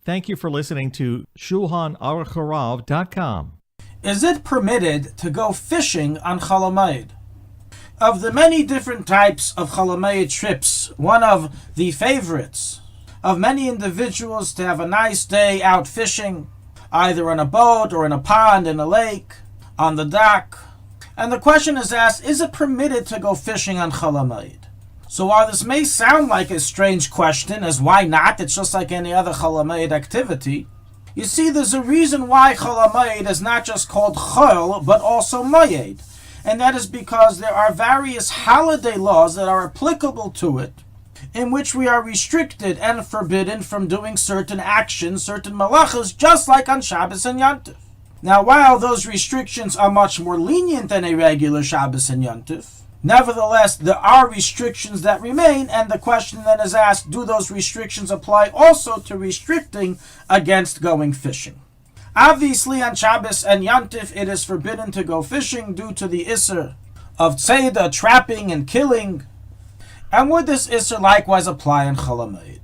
Thank you for listening to Shulchanaruchharav.com. Is it permitted to go fishing on Chol Hamoed? Of the many different types of Chol Hamoed trips, one of the favorites of many individuals to have a nice day out fishing, either on a boat or in a pond, in a lake, on the dock. And the question is asked, is it permitted to go fishing on Chol Hamoed? So while this may sound like a strange question, as why not? It's just like any other Chol Hamoed activity. You see, there's a reason why Chol Hamoed is not just called Chol, but also Moed. And that is because there are various holiday laws that are applicable to it, in which we are restricted and forbidden from doing certain actions, certain malachas, just like on Shabbos and Yontif. Now, while those restrictions are much more lenient than a regular Shabbos and Yontif, nevertheless, there are restrictions that remain, and the question then is asked, do those restrictions apply also to restricting against going fishing? Obviously, on Shabbos and Yontif, it is forbidden to go fishing due to the Isser of Tzeda, trapping and killing. And would this Isser likewise apply in Chol Hamoed?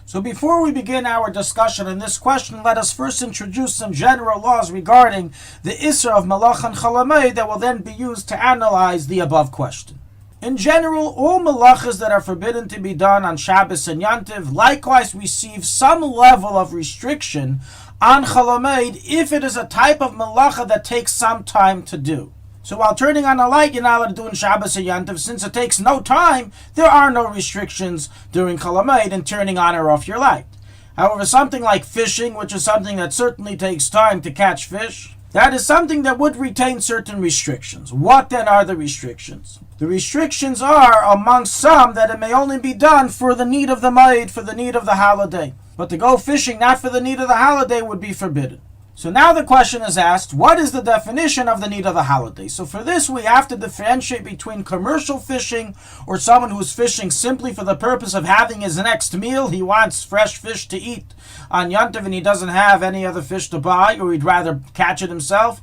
So before we begin our discussion on this question, let us first introduce some general laws regarding the Isser of Malach and Chol Hamoed that will then be used to analyze the above question. In general, all malachas that are forbidden to be done on Shabbos and Yontif likewise receive some level of restriction on Chol Hamoed if it is a type of malacha that takes some time to do. So while turning on a light, you're not allowed to do in Shabbos or Yontif. Since it takes no time, there are no restrictions during Chol Hamoed in turning on or off your light. However, something like fishing, which is something that certainly takes time to catch fish, that is something that would retain certain restrictions. What then are the restrictions? The restrictions are, among some, that it may only be done for the need of the Moed, for the need of the holiday. But to go fishing not for the need of the holiday would be forbidden. So now the question is asked, what is the definition of the need of the holiday? So for this we have to differentiate between commercial fishing, or someone who's fishing simply for the purpose of having his next meal. He wants fresh fish to eat on Yontif and he doesn't have any other fish to buy, or he'd rather catch it himself.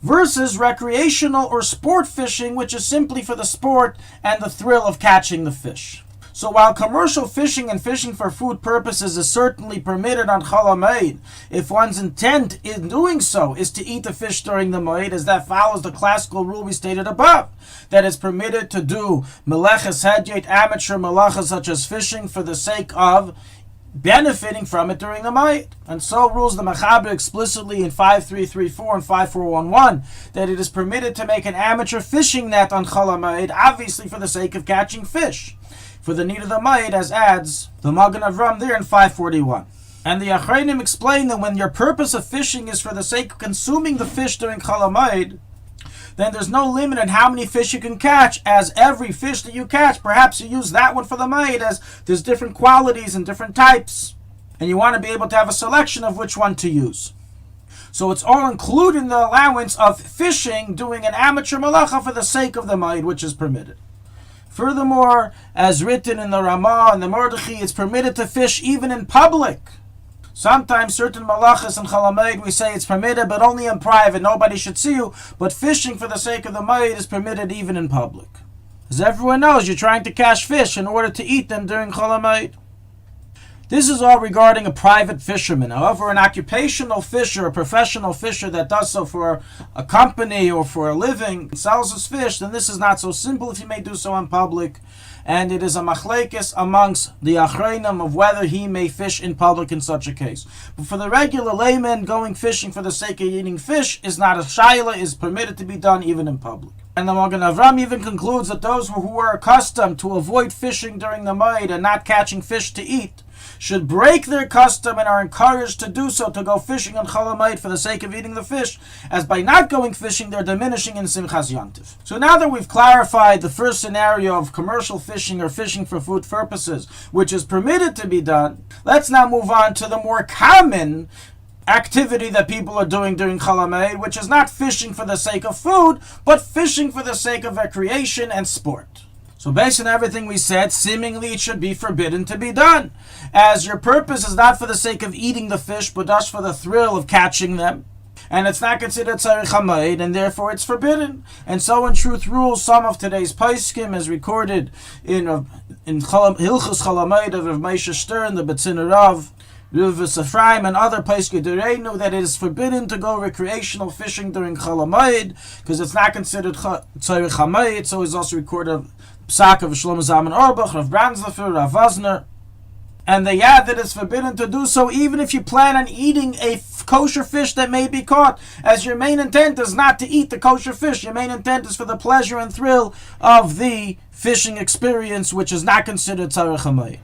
Versus recreational or sport fishing, which is simply for the sport and the thrill of catching the fish. So while commercial fishing and fishing for food purposes is certainly permitted on Chol Hamoed, if one's intent in doing so is to eat the fish during the Moed, as that follows the classical rule we stated above, that it's permitted to do meleches hedyot, amateur melachas such as fishing, for the sake of benefiting from it during the Moed. And so rules the Mechaber explicitly in 5334 and 5411 that it is permitted to make an amateur fishing net on Chol Hamoed, obviously for the sake of catching fish, for the need of the Moed, as adds the Magen Avram there in 541. And the Achreinim explain that when your purpose of fishing is for the sake of consuming the fish during Chol Hamoed, then there's no limit in how many fish you can catch, as every fish that you catch, perhaps you use that one for the Moed, as there's different qualities and different types, and you want to be able to have a selection of which one to use. So it's all included in the allowance of fishing, doing an amateur malacha for the sake of the Moed, which is permitted. Furthermore, as written in the Ramah and the Mordechai, it's permitted to fish even in public. Sometimes certain malachas and Chol Hamoed we say it's permitted, but only in private, nobody should see you. But fishing for the sake of the Moed is permitted even in public. As everyone knows, you're trying to catch fish in order to eat them during Chol Hamoed. This is all regarding a private fisherman. However, an occupational fisher, a professional fisher that does so for a company or for a living, sells his fish, then this is not so simple if he may do so in public. And it is a machlekes amongst the achreinim of whether he may fish in public in such a case. But for the regular layman, going fishing for the sake of eating fish is not a shaila, is permitted to be done even in public. And the Magen Avram even concludes that those who were accustomed to avoid fishing during the Moed and not catching fish to eat should break their custom and are encouraged to do so, to go fishing on Chol Hamoed for the sake of eating the fish, as by not going fishing they're diminishing in Simchas Yontif. So now that we've clarified the first scenario of commercial fishing or fishing for food purposes, which is permitted to be done, let's now move on to the more common activity that people are doing during Chol Hamoed, which is not fishing for the sake of food, but fishing for the sake of recreation and sport. So based on everything we said, seemingly it should be forbidden to be done, as your purpose is not for the sake of eating the fish, but just for the thrill of catching them. And it's not considered Tzarich HaMoed, and therefore it's forbidden. And so in truth rules, some of today's Paiskim, as recorded in Hilchos Chol Hamoed of Rav Moshe Stern, the Betziner Rav, Rivus Ephraim and other Paiskim Dereinu that it is forbidden to go recreational fishing during Chol Hamoed because it's not considered Chol Hamoed. So he's also recorded Psak of Shlomo Zalman Auerbach, Rav Brandslefer, Rav Wosner. And they add that it's forbidden to do so even if you plan on eating a kosher fish that may be caught, as your main intent is not to eat the kosher fish. Your main intent is for the pleasure and thrill of the fishing experience, which is not considered Tzarech HaMoed.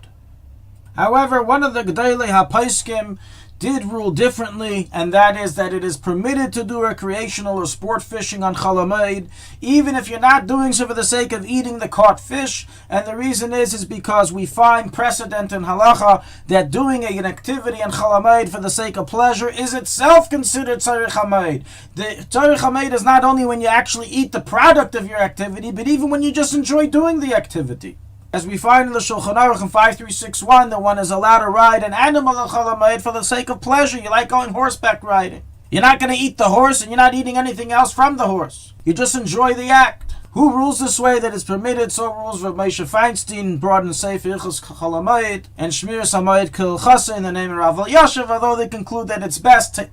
However, one of the Gedolei HaPoskim did rule differently, and that is that it is permitted to do recreational or sport fishing on Chol Hamoed, even if you're not doing so for the sake of eating the caught fish. And the reason is because we find precedent in halacha that doing an activity on Chol Hamoed for the sake of pleasure is itself considered Tzarech HaMoed. The Tzarech HaMoed is not only when you actually eat the product of your activity, but even when you just enjoy doing the activity. As we find in the Shulchanaruchharav in 5361, that one is allowed to ride an animal on Chol Hamoed for the sake of pleasure. You like going horseback riding. You're not going to eat the horse, and you're not eating anything else from the horse. You just enjoy the act. Who rules this way that is permitted? So rules Rav Moshe Feinstein, brought in Sefer Ilchos Chol Hamoed and Shmiras Hamoed K'Ilchasa in the name of Rav Elyashiv, although they conclude that it's best to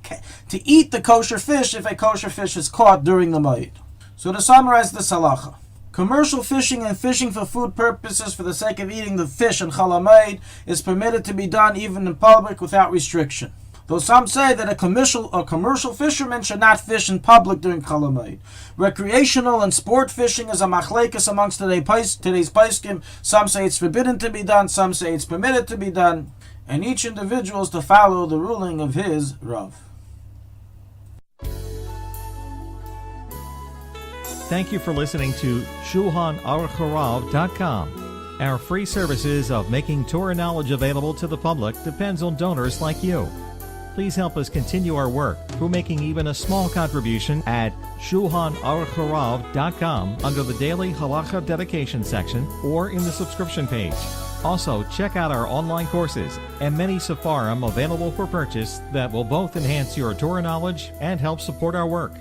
eat the kosher fish if a kosher fish is caught during the Moed. So to summarize this halacha, commercial fishing and fishing for food purposes for the sake of eating the fish in Chol Hamoed is permitted to be done even in public without restriction. Though some say that a commercial fisherman should not fish in public during Chol Hamoed. Recreational and sport fishing is a machlekes amongst today's poskim. Some say it's forbidden to be done, some say it's permitted to be done, and each individual is to follow the ruling of his Rav. Thank you for listening to Shulchanaruchharav.com. Our free services of making Torah knowledge available to the public depends on donors like you. Please help us continue our work through making even a small contribution at Shulchanaruchharav.com under the Daily Halacha Dedication section or in the subscription page. Also, check out our online courses and many sefarim available for purchase that will both enhance your Torah knowledge and help support our work.